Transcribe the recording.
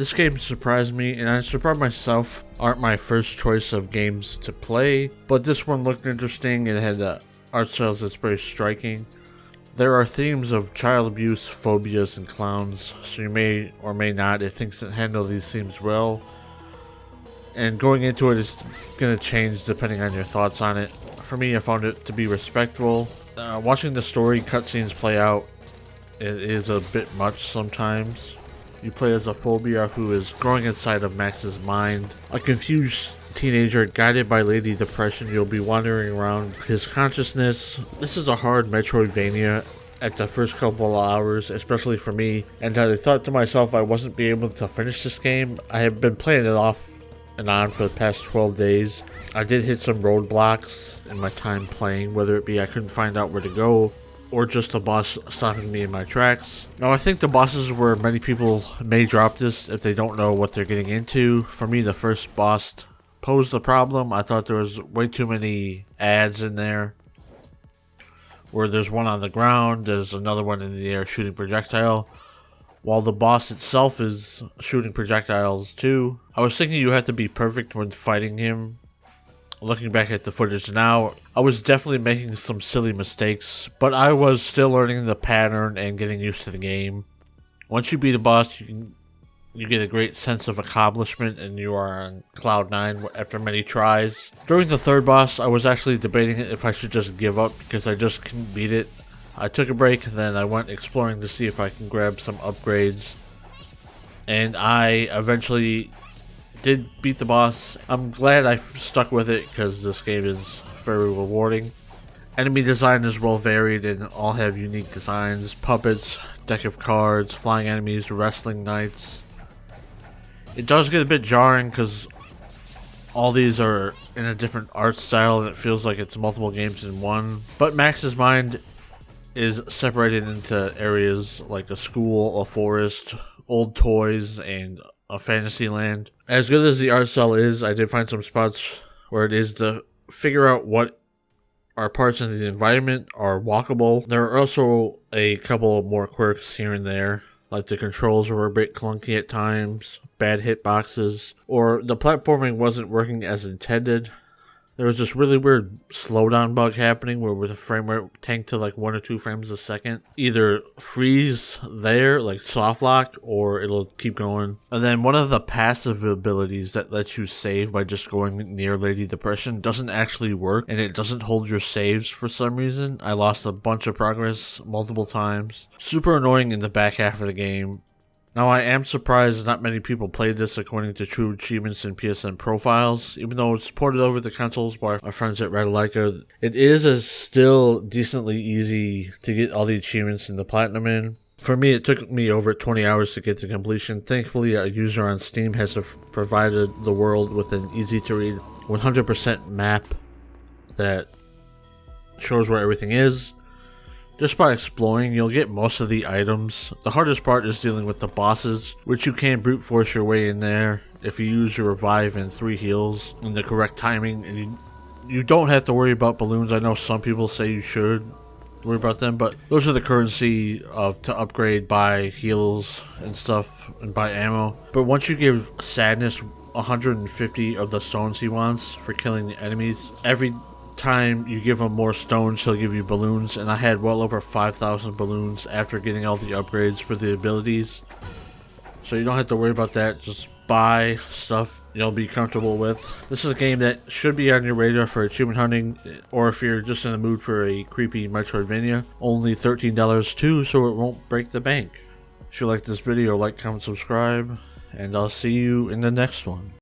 This game surprised me, and I surprised myself. Aren't my first choice of games to play, but this one looked interesting. It had art styles that's very striking. There are themes of child abuse, phobias, and clowns, so you may or may not. It thinks it handle these themes well, and going into it is going to change depending on your thoughts on it. For me, I found it to be respectful. Watching the story cutscenes play out, it is a bit much sometimes. You play as a phobia who is growing inside of Max's mind. A confused teenager guided by Lady Depression, you'll be wandering around his consciousness. This is a hard metroidvaina at the first couple of hours, especially for me, and I thought to myself I wasn't be able to finish this game. I have been playing it off and on for the past 12 days. I did hit some roadblocks in my time playing, whether it be I couldn't find out where to go, or just a boss stopping me in my tracks. Now, I think the bosses where many people may drop this if they don't know what they're getting into. For me, the first boss posed a problem. I thought there was way too many ads in there, where there's one on the ground, there's another one in the air shooting projectile, while the boss itself is shooting projectiles too. I was thinking you have to be perfect when fighting him. Looking back at the footage now, I was definitely making some silly mistakes, but I was still learning the pattern and getting used to the game. Once you beat a boss, you get a great sense of accomplishment and you are on cloud 9 after many tries. During the third boss, I was actually debating if I should just give up because I just couldn't beat it. I took a break and then I went exploring to see if I can grab some upgrades, and I eventually did beat the boss. I'm glad I stuck with it because this game is very rewarding. Enemy design is well varied and all have unique designs. Puppets, deck of cards, flying enemies, wrestling knights. It does get a bit jarring because all these are in a different art style and it feels like it's multiple games in one. But Max's mind is separated into areas like a school, a forest, old toys, and a fantasy land. As good as the art style is, I did find some spots where it is to figure out what are parts of the environment are walkable. There are also a couple of more quirks here and there, like the controls were a bit clunky at times, bad hitboxes, or the platforming wasn't working as intended. There was this really weird slowdown bug happening where the frame rate tanked to like 1 or 2 frames a second. Either freeze there, like soft lock, or it'll keep going. And then one of the passive abilities that lets you save by just going near Lady Depression doesn't actually work, and it doesn't hold your saves for some reason. I lost a bunch of progress multiple times. Super annoying in the back half of the game. Now, I am surprised not many people played this according to true achievements and PSN profiles. Even though it's ported over the consoles by our friends at Radalaika, it is still decently easy to get all the achievements in the platinum in. For me, it took me over 20 hours to get to completion. Thankfully, a user on Steam has provided the world with an easy-to-read 100% map that shows where everything is. Just by exploring, you'll get most of the items. The hardest part is dealing with the bosses, which you can brute force your way in there if you use your revive and 3 heals in the correct timing. And you don't have to worry about balloons. I know some people say you should worry about them, but those are the currency to upgrade, buy heals and stuff, and buy ammo. But once you give Sadness 150 of the stones he wants for killing the enemies, every time you give him more stones, he'll give you balloons, and I had well over 5,000 balloons after getting all the upgrades for the abilities. So you don't have to worry about that. Just buy stuff you'll be comfortable with. This is a game that should be on your radar for achievement hunting, or if you're just in the mood for a creepy Metroidvania. Only $13 too, so it won't break the bank. If you like this video, like, comment, subscribe, and I'll see you in the next one.